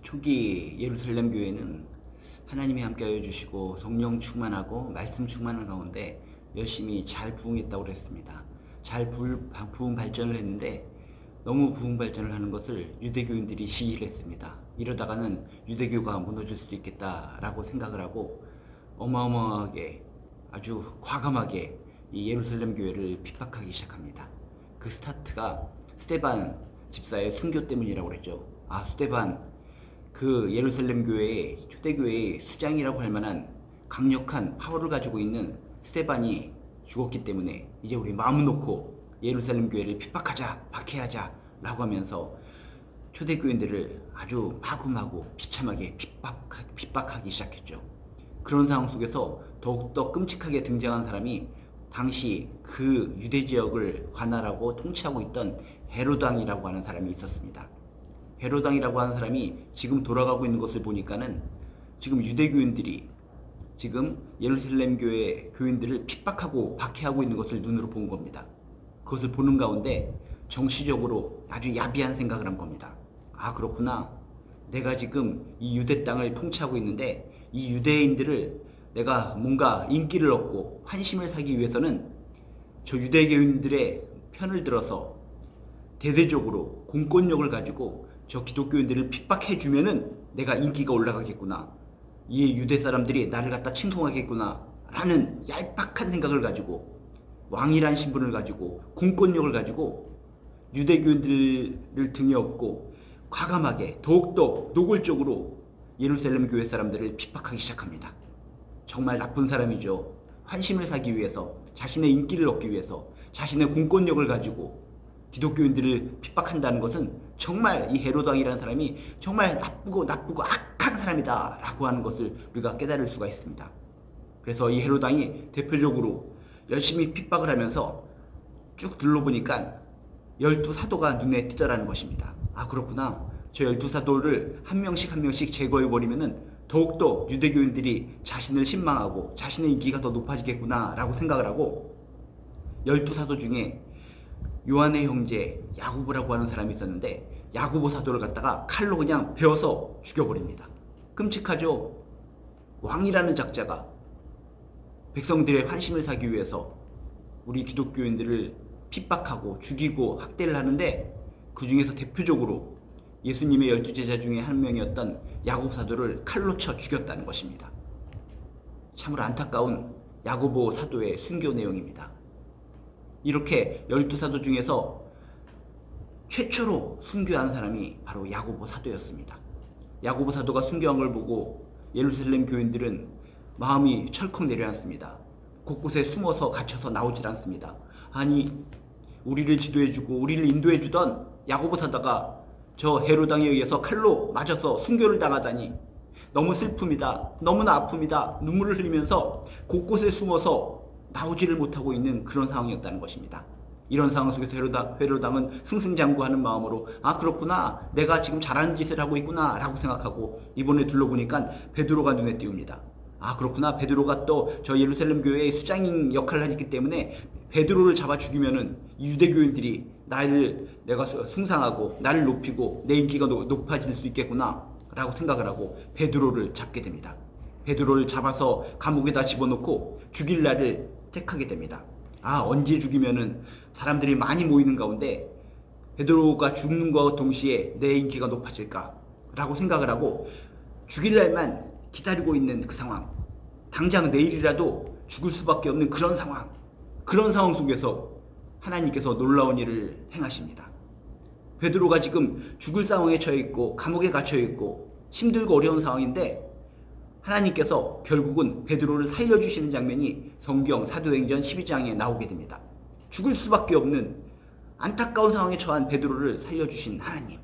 초기 예루살렘 교회는 하나님이 함께하여 주시고 성령 충만하고 말씀 충만한 가운데 열심히 잘 부흥했다고 그랬습니다. 잘 부흥 발전을 했는데 너무 부흥 발전을 하는 것을 유대교인들이 시기를 했습니다. 이러다가는 유대교가 무너질 수도 있겠다라고 생각을 하고 어마어마하게 아주 과감하게 이 예루살렘 교회를 핍박하기 시작합니다. 그 스타트가 스데반 집사의 순교 때문이라고 그랬죠. 스데반, 그 예루살렘 교회의 초대교회의 수장이라고 할 만한 강력한 파워를 가지고 있는 스데반이 죽었기 때문에 이제 우리 마음 놓고 예루살렘 교회를 핍박하자, 박해하자 라고 하면서 초대교인들을 아주 마구마구 비참하게 핍박하기 시작했죠. 그런 상황 속에서 더욱더 끔찍하게 등장한 사람이 당시 그 유대 지역을 관할하고 통치하고 있던 헤롯 왕이라고 하는 사람이 있었습니다. 헤롯 왕이라고 하는 사람이 지금 돌아가고 있는 것을 보니까는 지금 유대교인들이 지금 예루살렘 교회 교인들을 핍박하고 박해하고 있는 것을 눈으로 본 겁니다. 그것을 보는 가운데 정치적으로 아주 야비한 생각을 한 겁니다. 그렇구나. 내가 지금 이 유대 땅을 통치하고 있는데 이 유대인들을 내가 뭔가 인기를 얻고 환심을 사기 위해서는 저 유대교인들의 편을 들어서 대대적으로 공권력을 가지고 저 기독교인들을 핍박해주면은 내가 인기가 올라가겠구나. 이 유대 사람들이 나를 갖다 칭송하겠구나 라는 얄팍한 생각을 가지고 왕이란 신분을 가지고 공권력을 가지고 유대교인들을 등에 업고 과감하게 더욱더 노골적으로 예루살렘 교회 사람들을 핍박하기 시작합니다. 정말 나쁜 사람이죠. 환심을 사기 위해서, 자신의 인기를 얻기 위해서, 자신의 공권력을 가지고 기독교인들을 핍박한다는 것은 정말 이 헤롯 왕이라는 사람이 정말 나쁘고 악한 사람이다 라고 하는 것을 우리가 깨달을 수가 있습니다. 그래서 이 헤롯 왕이 대표적으로 열심히 핍박을 하면서 쭉 둘러보니까 12사도가 눈에 띄더라는 것입니다. 그렇구나. 저 12사도를 한 명씩 한 명씩 제거해버리면은 더욱더 유대교인들이 자신을 신망하고 자신의 인기가 더 높아지겠구나 라고 생각을 하고 12사도 중에 요한의 형제 야고보라고 하는 사람이 있었는데 야고보 사도를 갖다가 칼로 그냥 베어서 죽여버립니다. 끔찍하죠. 왕이라는 작자가 백성들의 환심을 사기 위해서 우리 기독교인들을 핍박하고 죽이고 학대를 하는데 그 중에서 대표적으로 예수님의 12제자 중에 한 명이었던 야고보 사도를 칼로 쳐 죽였다는 것입니다. 참으로 안타까운 야고보 사도의 순교 내용입니다. 이렇게 12사도 중에서 최초로 순교한 사람이 바로 야고보 사도였습니다. 야고보 사도가 순교한 걸 보고 예루살렘 교인들은 마음이 철컥 내려앉습니다. 곳곳에 숨어서 갇혀서 나오질 않습니다. 우리를 지도해주고 우리를 인도해주던 야고보 사도가 저 헤롯 왕에 의해서 칼로 맞아서 순교를 당하다니 너무 슬픕니다. 너무나 아픕니다. 눈물을 흘리면서 곳곳에 숨어서 나오지를 못하고 있는 그런 상황이었다는 것입니다. 이런 상황 속에서 헤롯 왕은 승승장구하는 마음으로 그렇구나. 내가 지금 잘하는 짓을 하고 있구나 라고 생각하고 이번에 둘러보니까 베드로가 눈에 띄웁니다. 그렇구나. 베드로가 또 저 예루살렘 교회의 수장인 역할을 하기 때문에 베드로를 잡아 죽이면은 유대교인들이 내가 숭상하고 나를 높이고 내 인기가 높아질 수 있겠구나 라고 생각을 하고 베드로를 잡게 됩니다. 베드로를 잡아서 감옥에다 집어넣고 죽일 날을 택하게 됩니다. 언제 죽이면은 사람들이 많이 모이는 가운데 베드로가 죽는 것과 동시에 내 인기가 높아질까 라고 생각을 하고 죽일 날만 기다리고 있는 그 상황, 당장 내일이라도 죽을 수밖에 없는 그런 상황 속에서 하나님께서 놀라운 일을 행하십니다. 베드로가 지금 죽을 상황에 처해 있고 감옥에 갇혀 있고 힘들고 어려운 상황인데 하나님께서 결국은 베드로를 살려주시는 장면이 성경 사도행전 12장에 나오게 됩니다. 죽을 수밖에 없는 안타까운 상황에 처한 베드로를 살려주신 하나님.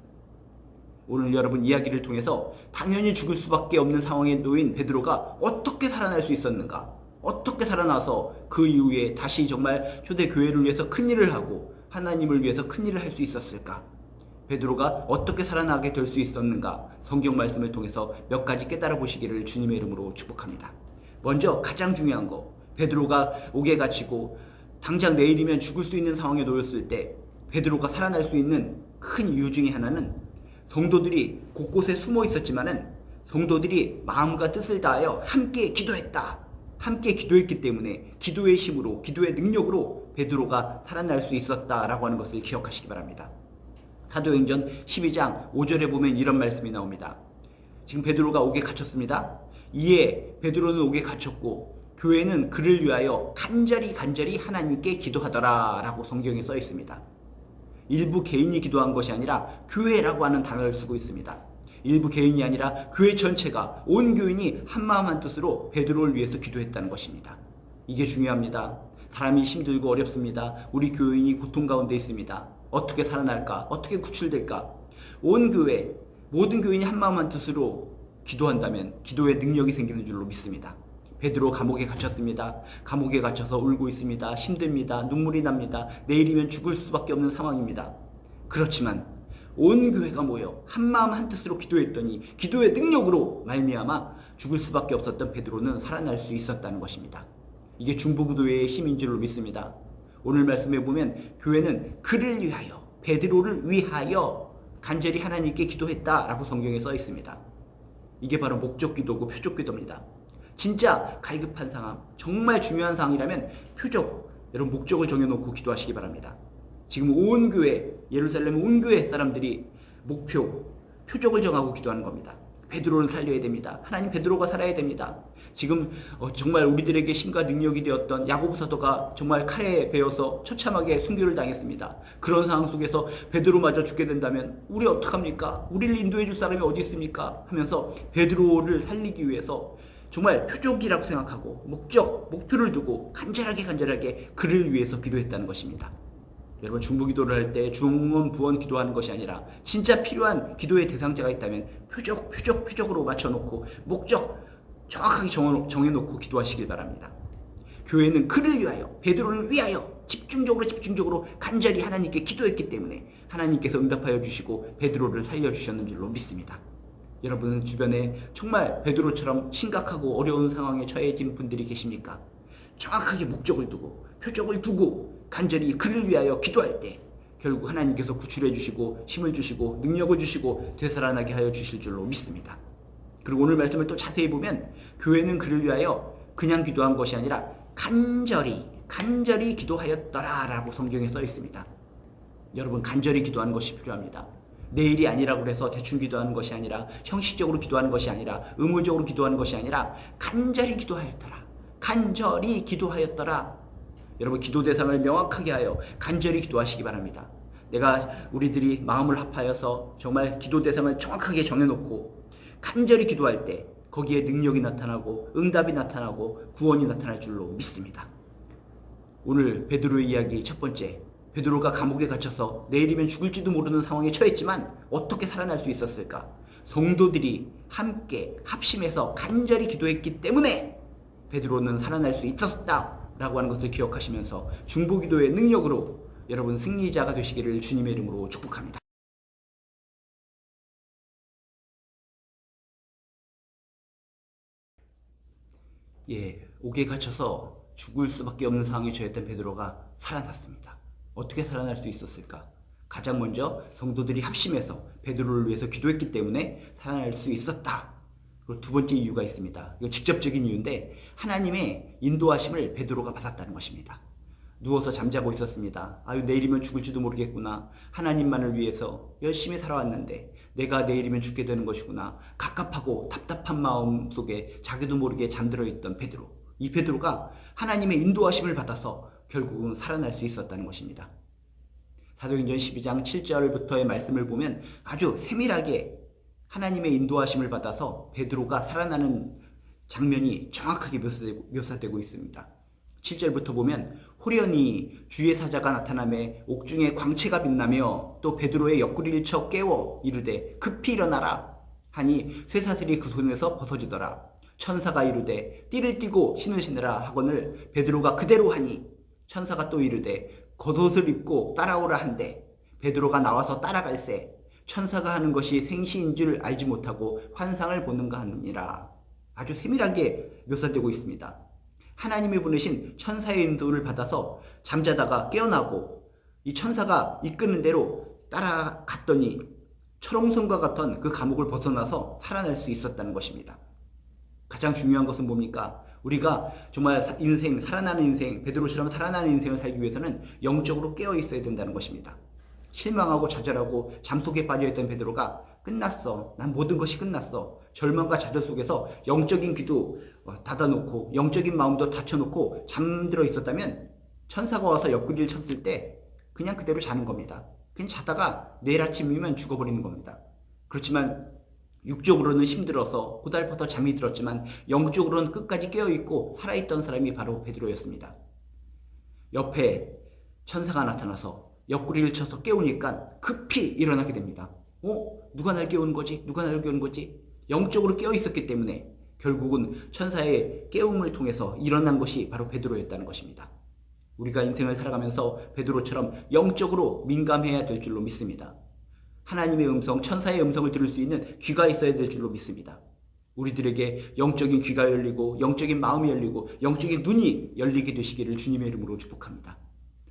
오늘 여러분 이야기를 통해서 당연히 죽을 수밖에 없는 상황에 놓인 베드로가 어떻게 살아날 수 있었는가? 어떻게 살아나서 그 이후에 다시 정말 초대교회를 위해서 큰일을 하고 하나님을 위해서 큰일을 할 수 있었을까? 베드로가 어떻게 살아나게 될 수 있었는가? 성경 말씀을 통해서 몇 가지 깨달아 보시기를 주님의 이름으로 축복합니다. 먼저 가장 중요한 거, 베드로가 옥에 갇히고 당장 내일이면 죽을 수 있는 상황에 놓였을 때 베드로가 살아날 수 있는 큰 이유 중에 하나는 성도들이 곳곳에 숨어 있었지만은 성도들이 마음과 뜻을 다하여 함께 기도했다. 함께 기도했기 때문에 기도의 힘으로, 기도의 능력으로 베드로가 살아날 수 있었다라고 하는 것을 기억하시기 바랍니다. 사도행전 12장 5절에 보면 이런 말씀이 나옵니다. 지금 베드로가 옥에 갇혔습니다. 이에 베드로는 옥에 갇혔고 교회는 그를 위하여 간절히 하나님께 기도하더라 라고 성경에 써 있습니다. 일부 개인이 기도한 것이 아니라 교회라고 하는 단어를 쓰고 있습니다. 일부 개인이 아니라 교회 전체가, 온 교인이 한마음 한뜻으로 베드로를 위해서 기도했다는 것입니다. 이게 중요합니다. 사람이 힘들고 어렵습니다. 우리 교인이 고통 가운데 있습니다. 어떻게 살아날까? 어떻게 구출될까? 온 교회, 모든 교인이 한마음 한뜻으로 기도한다면 기도의 능력이 생기는 줄로 믿습니다. 베드로 감옥에 갇혔습니다. 감옥에 갇혀서 울고 있습니다. 힘듭니다. 눈물이 납니다. 내일이면 죽을 수밖에 없는 상황입니다. 그렇지만 온 교회가 모여 한마음 한뜻으로 기도했더니 기도의 능력으로 말미암아 죽을 수밖에 없었던 베드로는 살아날 수 있었다는 것입니다. 이게 중보기도회의 힘인 줄로 믿습니다. 오늘 말씀에 보면 교회는 그를 위하여, 베드로를 위하여 간절히 하나님께 기도했다라고 성경에 써 있습니다. 이게 바로 목적기도고 표적기도입니다. 진짜 갈급한 상황, 정말 중요한 상황이라면 표적, 여러분 목적을 정해놓고 기도하시기 바랍니다. 지금 온 교회, 예루살렘 온 교회 사람들이 목표, 표적을 정하고 기도하는 겁니다. 베드로는 살려야 됩니다. 하나님, 베드로가 살아야 됩니다. 지금 정말 우리들에게 힘과 능력이 되었던 야고보 사도가 정말 칼에 베어서 처참하게 순교를 당했습니다. 그런 상황 속에서 베드로마저 죽게 된다면 우리 어떡합니까? 우리를 인도해 줄 사람이 어디 있습니까? 하면서 베드로를 살리기 위해서 정말 표적이라고 생각하고 목표를 두고 간절하게 그를 위해서 기도했다는 것입니다. 여러분, 중보기도를 할 때 중원 부원 기도하는 것이 아니라 진짜 필요한 기도의 대상자가 있다면 표적으로 맞춰놓고 목적 정확하게 정해놓고 기도하시길 바랍니다. 교회는 그를 위하여, 베드로를 위하여 집중적으로 간절히 하나님께 기도했기 때문에 하나님께서 응답하여 주시고 베드로를 살려주셨는 줄로 믿습니다. 여러분은 주변에 정말 베드로처럼 심각하고 어려운 상황에 처해진 분들이 계십니까? 정확하게 목적을 두고 표적을 두고 간절히 그를 위하여 기도할 때 결국 하나님께서 구출해 주시고 힘을 주시고 능력을 주시고 되살아나게 하여 주실 줄로 믿습니다. 그리고 오늘 말씀을 또 자세히 보면 교회는 그를 위하여 그냥 기도한 것이 아니라 간절히 기도하였더라 라고 성경에 써 있습니다. 여러분, 간절히 기도하는 것이 필요합니다. 내일이 아니라고 해서 대충 기도하는 것이 아니라 형식적으로 기도하는 것이 아니라 의무적으로 기도하는 것이 아니라 간절히 기도하였더라. 여러분, 기도 대상을 명확하게 하여 간절히 기도하시기 바랍니다. 우리들이 마음을 합하여서 정말 기도 대상을 정확하게 정해놓고 간절히 기도할 때 거기에 능력이 나타나고 응답이 나타나고 구원이 나타날 줄로 믿습니다. 오늘 베드로의 이야기 첫 번째, 베드로가 감옥에 갇혀서 내일이면 죽을지도 모르는 상황에 처했지만 어떻게 살아날 수 있었을까? 성도들이 함께 합심해서 간절히 기도했기 때문에 베드로는 살아날 수 있었다라고 하는 것을 기억하시면서 중보기도의 능력으로 여러분 승리자가 되시기를 주님의 이름으로 축복합니다. 옥에 갇혀서 죽을 수밖에 없는 상황에 처했던 베드로가 살아났습니다. 어떻게 살아날 수 있었을까? 가장 먼저 성도들이 합심해서 베드로를 위해서 기도했기 때문에 살아날 수 있었다. 그리고 두 번째 이유가 있습니다. 이거 직접적인 이유인데 하나님의 인도하심을 베드로가 받았다는 것입니다. 누워서 잠자고 있었습니다. 내일이면 죽을지도 모르겠구나. 하나님만을 위해서 열심히 살아왔는데 내가 내일이면 죽게 되는 것이구나. 갑갑하고 답답한 마음 속에 자기도 모르게 잠들어 있던 베드로. 이 베드로가 하나님의 인도하심을 받아서 결국은 살아날 수 있었다는 것입니다. 사도행전 12장 7절부터의 말씀을 보면 아주 세밀하게 하나님의 인도하심을 받아서 베드로가 살아나는 장면이 정확하게 묘사되고 있습니다. 7절부터 보면 호련히 주의 사자가 나타나매 옥중에 광채가 빛나며 또 베드로의 옆구리를 쳐 깨워 이르되 급히 일어나라 하니 쇠사슬이 그 손에서 벗어지더라. 천사가 이르되 띠를 띠고 신을 신으라 하거늘 베드로가 그대로 하니 천사가 또 이르되 겉옷을 입고 따라오라 한대 베드로가 나와서 따라갈새 천사가 하는 것이 생시인 줄 알지 못하고 환상을 보는가 하느니라. 아주 세밀하게 묘사되고 있습니다. 하나님이 보내신 천사의 인도를 받아서 잠자다가 깨어나고 이 천사가 이끄는 대로 따라갔더니 철옹성과 같은 그 감옥을 벗어나서 살아날 수 있었다는 것입니다. 가장 중요한 것은 뭡니까? 우리가 정말 살아나는 인생, 베드로처럼 살아나는 인생을 살기 위해서는 영적으로 깨어 있어야 된다는 것입니다. 실망하고 좌절하고 잠 속에 빠져있던 베드로가 끝났어. 난 모든 것이 끝났어. 절망과 좌절 속에서 영적인 귀도 닫아놓고 영적인 마음도 닫혀놓고 잠들어 있었다면 천사가 와서 옆구리를 쳤을 때 그냥 그대로 자는 겁니다. 그냥 자다가 내일 아침이면 죽어버리는 겁니다. 그렇지만 육적으로는 힘들어서 고달퍼서 잠이 들었지만 영적으로는 끝까지 깨어있고 살아있던 사람이 바로 베드로였습니다. 옆에 천사가 나타나서 옆구리를 쳐서 깨우니까 급히 일어나게 됩니다. 누가 날 깨우는 거지? 누가 날 깨우는 거지? 영적으로 깨어있었기 때문에 결국은 천사의 깨움을 통해서 일어난 것이 바로 베드로였다는 것입니다. 우리가 인생을 살아가면서 베드로처럼 영적으로 민감해야 될 줄로 믿습니다. 하나님의 음성, 천사의 음성을 들을 수 있는 귀가 있어야 될 줄로 믿습니다. 우리들에게 영적인 귀가 열리고 영적인 마음이 열리고 영적인 눈이 열리게 되시기를 주님의 이름으로 축복합니다.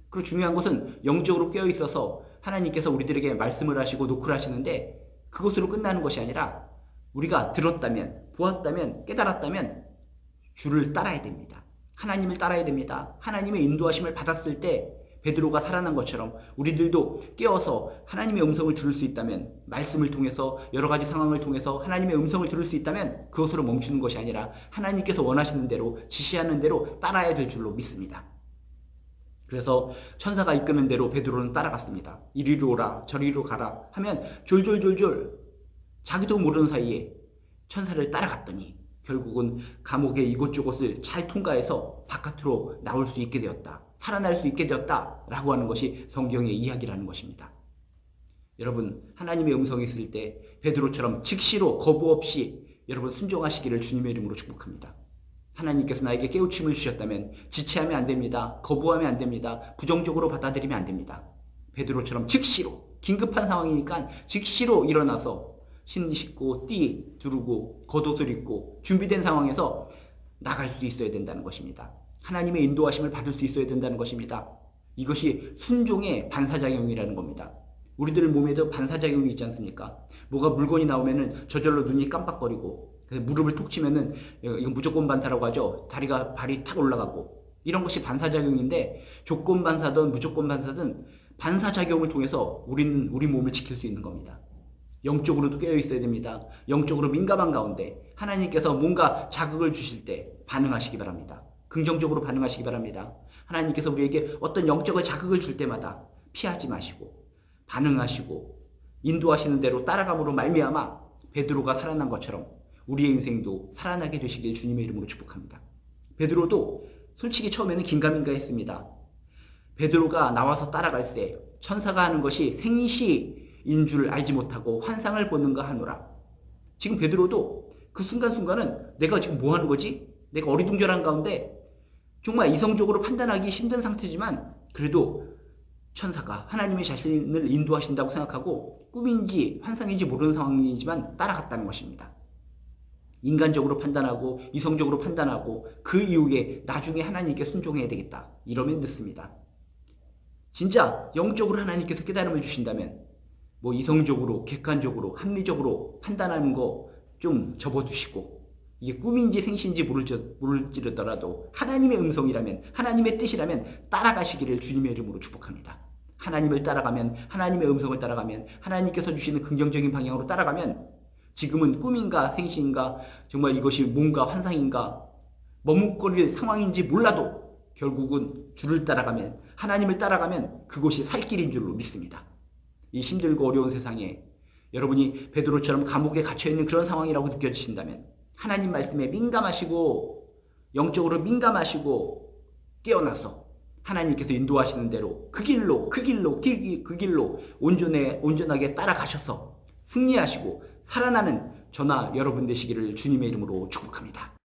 그리고 중요한 것은 영적으로 깨어있어서 하나님께서 우리들에게 말씀을 하시고 노크를 하시는데 그것으로 끝나는 것이 아니라 우리가 들었다면, 보았다면, 깨달았다면 주를 따라야 됩니다. 하나님을 따라야 됩니다. 하나님의 인도하심을 받았을 때 베드로가 살아난 것처럼 우리들도 깨어서 하나님의 음성을 들을 수 있다면, 말씀을 통해서 여러 가지 상황을 통해서 하나님의 음성을 들을 수 있다면 그것으로 멈추는 것이 아니라 하나님께서 원하시는 대로, 지시하는 대로 따라야 될 줄로 믿습니다. 그래서 천사가 이끄는 대로 베드로는 따라갔습니다. 이리로 오라 저리로 가라 하면 졸졸졸졸 자기도 모르는 사이에 천사를 따라갔더니 결국은 감옥의 이곳저곳을 잘 통과해서 바깥으로 나올 수 있게 되었다. 살아날 수 있게 되었다라고 하는 것이 성경의 이야기라는 것입니다. 여러분, 하나님의 음성이 있을 때 베드로처럼 즉시로 거부 없이 여러분 순종하시기를 주님의 이름으로 축복합니다. 하나님께서 나에게 깨우침을 주셨다면 지체하면 안 됩니다. 거부하면 안 됩니다. 부정적으로 받아들이면 안 됩니다. 베드로처럼 즉시로, 긴급한 상황이니까 즉시로 일어나서 신 씻고 띠 두르고 겉옷을 입고 준비된 상황에서 나갈 수 있어야 된다는 것입니다. 하나님의 인도하심을 받을 수 있어야 된다는 것입니다. 이것이 순종의 반사작용이라는 겁니다. 우리들 몸에도 반사작용이 있지 않습니까? 뭐가 물건이 나오면은 저절로 눈이 깜빡거리고 무릎을 톡 치면은 이건 무조건 반사라고 하죠. 발이 탁 올라가고 이런 것이 반사작용인데 조건 반사든 무조건 반사든 반사작용을 통해서 우리는 우리 몸을 지킬 수 있는 겁니다. 영적으로도 깨어 있어야 됩니다. 영적으로 민감한 가운데 하나님께서 뭔가 자극을 주실 때 반응하시기 바랍니다. 긍정적으로 반응하시기 바랍니다. 하나님께서 우리에게 어떤 영적인 자극을 줄 때마다 피하지 마시고 반응하시고 인도하시는 대로 따라감으로 말미암아 베드로가 살아난 것처럼 우리의 인생도 살아나게 되시길 주님의 이름으로 축복합니다. 베드로도 솔직히 처음에는 긴가민가 했습니다. 베드로가 나와서 따라갈 때 천사가 하는 것이 생시인 줄 알지 못하고 환상을 보는가 하노라. 지금 베드로도 그 순간순간은 내가 지금 뭐 하는 거지? 내가 어리둥절한 가운데 정말 이성적으로 판단하기 힘든 상태지만 그래도 천사가 하나님의 자신을 인도하신다고 생각하고 꿈인지 환상인지 모르는 상황이지만 따라갔다는 것입니다. 인간적으로 판단하고 이성적으로 판단하고 그 이후에 나중에 하나님께 순종해야 되겠다. 이러면 늦습니다. 진짜 영적으로 하나님께서 깨달음을 주신다면 뭐 이성적으로 객관적으로 합리적으로 판단하는 거 좀 접어두시고 이게 꿈인지 생시인지 모를지라도 하나님의 음성이라면 하나님의 뜻이라면 따라가시기를 주님의 이름으로 축복합니다. 하나님을 따라가면 하나님의 음성을 따라가면 하나님께서 주시는 긍정적인 방향으로 따라가면 지금은 꿈인가 생시인가 정말 이것이 뭔가 환상인가 머뭇거릴 상황인지 몰라도 결국은 주를 따라가면 하나님을 따라가면 그것이 살 길인 줄로 믿습니다. 이 힘들고 어려운 세상에 여러분이 베드로처럼 감옥에 갇혀있는 그런 상황이라고 느껴지신다면 하나님 말씀에 민감하시고 영적으로 민감하시고 깨어나서 하나님께서 인도하시는 대로 그 길로 온전하게 따라가셔서 승리하시고 살아나는 저나 여러분 되시기를 주님의 이름으로 축복합니다.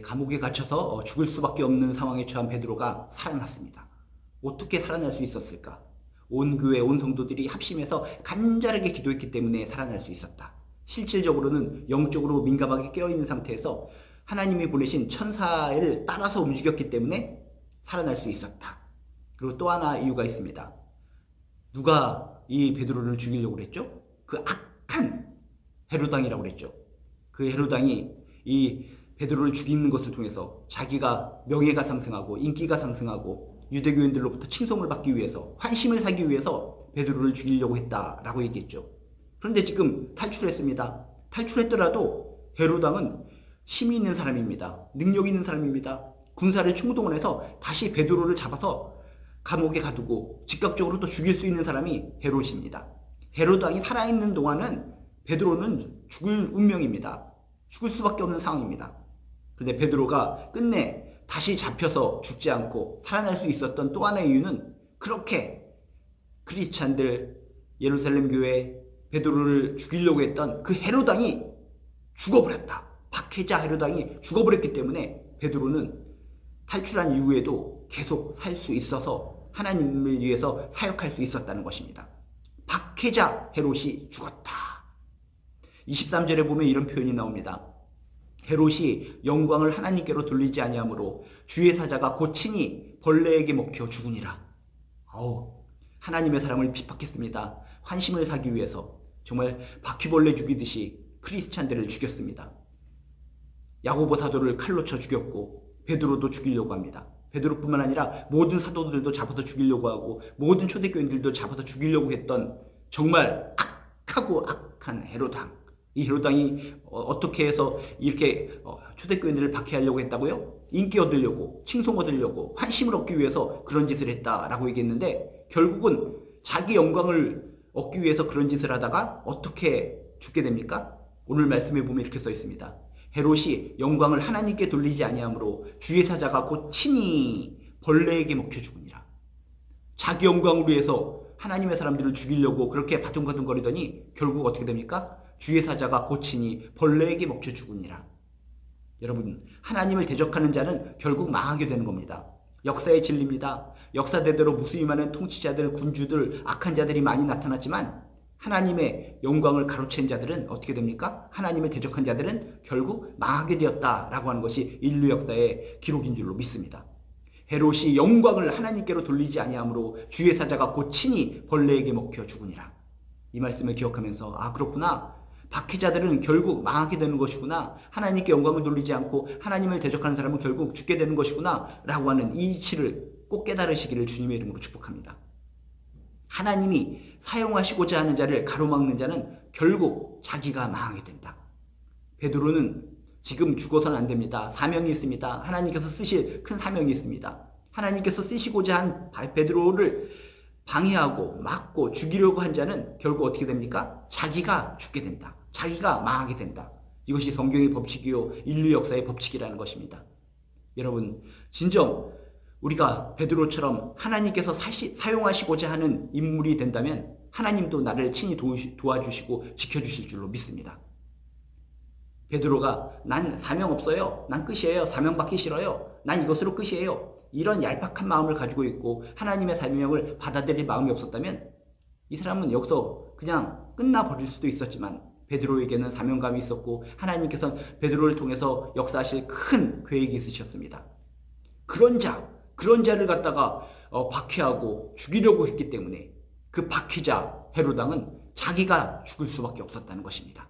감옥에 갇혀서 죽을 수밖에 없는 상황에 처한 베드로가 살아났습니다. 어떻게 살아날 수 있었을까? 온 교회, 온 성도들이 합심해서 간절하게 기도했기 때문에 살아날 수 있었다. 실질적으로는 영적으로 민감하게 깨어있는 상태에서 하나님이 보내신 천사를 따라서 움직였기 때문에 살아날 수 있었다. 그리고 또 하나 이유가 있습니다. 누가 이 베드로를 죽이려고 그랬죠? 그 악한 헤로당이라고 그랬죠. 그 헤로당이 이 베드로를 죽이는 것을 통해서 자기가 명예가 상승하고 인기가 상승하고 유대교인들로부터 칭송을 받기 위해서, 환심을 사기 위해서 베드로를 죽이려고 했다라고 얘기했죠. 그런데 지금 탈출했습니다. 탈출했더라도 헤로당은 힘이 있는 사람입니다. 능력 있는 사람입니다. 군사를 총동원해서 다시 베드로를 잡아서 감옥에 가두고 즉각적으로 또 죽일 수 있는 사람이 헤롯입니다. 헤롯 왕이 살아있는 동안은 베드로는 죽을 운명입니다. 죽을 수밖에 없는 상황입니다. 그런데 베드로가 끝내 다시 잡혀서 죽지 않고 살아날 수 있었던 또 하나의 이유는 그렇게 크리스찬들, 예루살렘 교회 베드로를 죽이려고 했던 그 헤롯 왕이 죽어버렸다. 박해자 헤롯 왕이 죽어버렸기 때문에 베드로는 탈출한 이후에도 계속 살 수 있어서 하나님을 위해서 사역할 수 있었다는 것입니다. 박해자 헤롯이 죽었다. 23절에 보면 이런 표현이 나옵니다. 헤롯이 영광을 하나님께로 돌리지 아니하므로 주의 사자가 곧 친히 벌레에게 먹혀 죽으니라. 하나님의 사람을 핍박했습니다. 환심을 사기 위해서 정말 바퀴벌레 죽이듯이 크리스찬들을 죽였습니다. 야고보 사도를 칼로 쳐 죽였고 베드로도 죽이려고 합니다. 베드로뿐만 아니라 모든 사도들도 잡아서 죽이려고 하고 모든 초대교인들도 잡아서 죽이려고 했던 정말 악하고 악한 헤롯왕. 이 헤롯왕이 어떻게 해서 이렇게 초대교인들을 박해하려고 했다고요? 인기 얻으려고, 칭송 얻으려고, 환심을 얻기 위해서 그런 짓을 했다라고 얘기했는데 결국은 자기 영광을 얻기 위해서 그런 짓을 하다가 어떻게 죽게 됩니까? 오늘 말씀에 보면 이렇게 써 있습니다. 헤롯이 영광을 하나님께 돌리지 아니하므로 주의 사자가 곧 친히 벌레에게 먹혀 죽으니라. 자기 영광을 위해서 하나님의 사람들을 죽이려고 그렇게 바둥바둥거리더니 결국 어떻게 됩니까? 주의 사자가 곧 친히 벌레에게 먹혀 죽으니라. 여러분, 하나님을 대적하는 자는 결국 망하게 되는 겁니다. 역사의 진리입니다. 역사대대로 무수히 많은 통치자들, 군주들, 악한 자들이 많이 나타났지만 하나님의 영광을 가로챈 자들은 어떻게 됩니까? 하나님을 대적한 자들은 결국 망하게 되었다라고 하는 것이 인류 역사의 기록인 줄로 믿습니다. 헤롯이 영광을 하나님께로 돌리지 아니하므로 주의 사자가 곧 친히 벌레에게 먹혀 죽으니라. 이 말씀을 기억하면서 그렇구나. 박해자들은 결국 망하게 되는 것이구나. 하나님께 영광을 돌리지 않고 하나님을 대적하는 사람은 결국 죽게 되는 것이구나 라고 하는 이 이치를 꼭 깨달으시기를 주님의 이름으로 축복합니다. 하나님이 사용하시고자 하는 자를 가로막는 자는 결국 자기가 망하게 된다. 베드로는 지금 죽어서는 안 됩니다. 사명이 있습니다. 하나님께서 쓰실 큰 사명이 있습니다. 하나님께서 쓰시고자 한 베드로를 방해하고 막고 죽이려고 한 자는 결국 어떻게 됩니까? 자기가 죽게 된다. 자기가 망하게 된다. 이것이 성경의 법칙이요 인류 역사의 법칙이라는 것입니다. 여러분, 진정 우리가 베드로처럼 하나님께서 사용하시고자 하는 인물이 된다면 하나님도 나를 친히 도와주시고 지켜주실 줄로 믿습니다. 베드로가 난 사명 없어요. 난 끝이에요. 사명 받기 싫어요. 난 이것으로 끝이에요. 이런 얄팍한 마음을 가지고 있고 하나님의 사명을 받아들일 마음이 없었다면 이 사람은 여기서 그냥 끝나버릴 수도 있었지만 베드로에게는 사명감이 있었고 하나님께서는 베드로를 통해서 역사하실 큰 계획이 있으셨습니다. 그런 자를 갖다가 박해하고 죽이려고 했기 때문에 그 박해자 헤롯왕은 자기가 죽을 수밖에 없었다는 것입니다.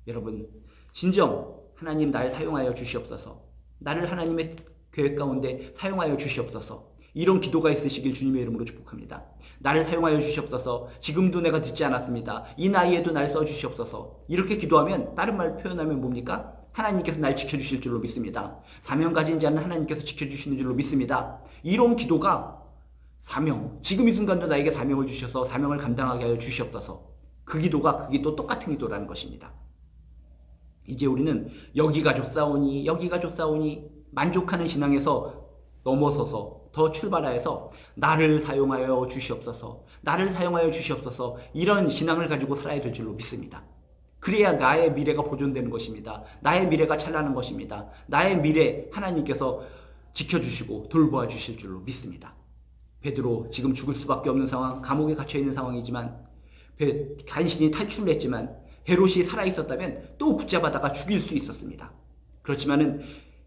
여러분, 진정 하나님 날 사용하여 주시옵소서. 나를 하나님의 계획 가운데 사용하여 주시옵소서. 이런 기도가 있으시길 주님의 이름으로 축복합니다. 나를 사용하여 주시옵소서. 지금도 내가 듣지 않았습니다. 이 나이에도 날 써주시옵소서. 이렇게 기도하면 다른 말 표현하면 뭡니까? 하나님께서 날 지켜주실 줄로 믿습니다. 사명 가진 자는 하나님께서 지켜주시는 줄로 믿습니다. 이런 기도가 사명, 지금 이 순간도 나에게 사명을 주셔서 사명을 감당하게 하여 주시옵소서. 그 기도가 똑같은 기도라는 것입니다. 이제 우리는 여기가 좋사오니 만족하는 신앙에서 넘어서서 더 출발하여서 나를 사용하여 주시옵소서, 나를 사용하여 주시옵소서, 이런 신앙을 가지고 살아야 될 줄로 믿습니다. 그래야 나의 미래가 보존되는 것입니다. 나의 미래가 찬란한 것입니다. 나의 미래 하나님께서 지켜주시고 돌보아 주실 줄로 믿습니다. 베드로 지금 죽을 수밖에 없는 상황, 감옥에 갇혀있는 상황이지만 간신히 탈출을 했지만 헤롯이 살아있었다면 또 붙잡아다가 죽일 수 있었습니다. 그렇지만은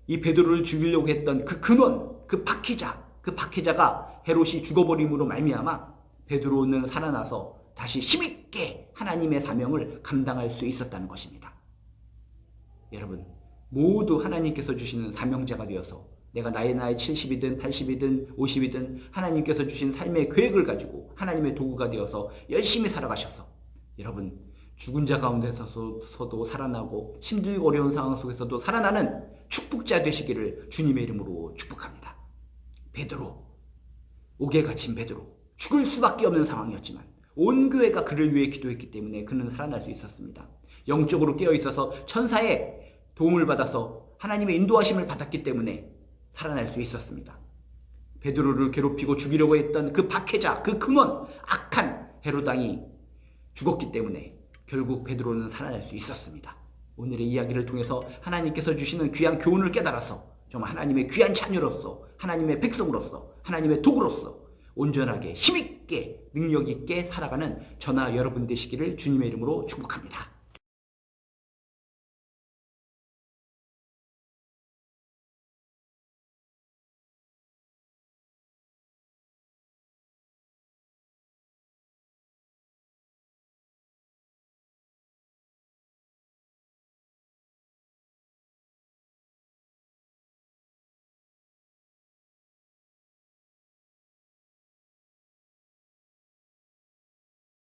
이 베드로를 죽이려고 했던 그 근원, 그 박해자가 헤롯이 죽어버림으로 말미암아 베드로는 살아나서 다시 힘있게 하나님의 사명을 감당할 수 있었다는 것입니다. 여러분, 모두 하나님께서 주시는 사명자가 되어서 내가 나의 70이든 80이든 50이든 하나님께서 주신 삶의 계획을 가지고 하나님의 도구가 되어서 열심히 살아가셔서 여러분, 죽은 자 가운데서도 살아나고 힘들고 어려운 상황 속에서도 살아나는 축복자 되시기를 주님의 이름으로 축복합니다. 베드로, 옥에 갇힌 베드로, 죽을 수밖에 없는 상황이었지만 온 교회가 그를 위해 기도했기 때문에 그는 살아날 수 있었습니다. 영적으로 깨어있어서 천사의 도움을 받아서 하나님의 인도하심을 받았기 때문에 살아날 수 있었습니다. 베드로를 괴롭히고 죽이려고 했던 그 박해자, 그 근원, 악한 헤롯 왕이 죽었기 때문에 결국 베드로는 살아날 수 있었습니다. 오늘의 이야기를 통해서 하나님께서 주시는 귀한 교훈을 깨달아서 정말 하나님의 귀한 자녀로서, 하나님의 백성으로서, 하나님의 도구로서 온전하게 힘있게 능력있게 살아가는 저나 여러분 되시기를 주님의 이름으로 축복합니다.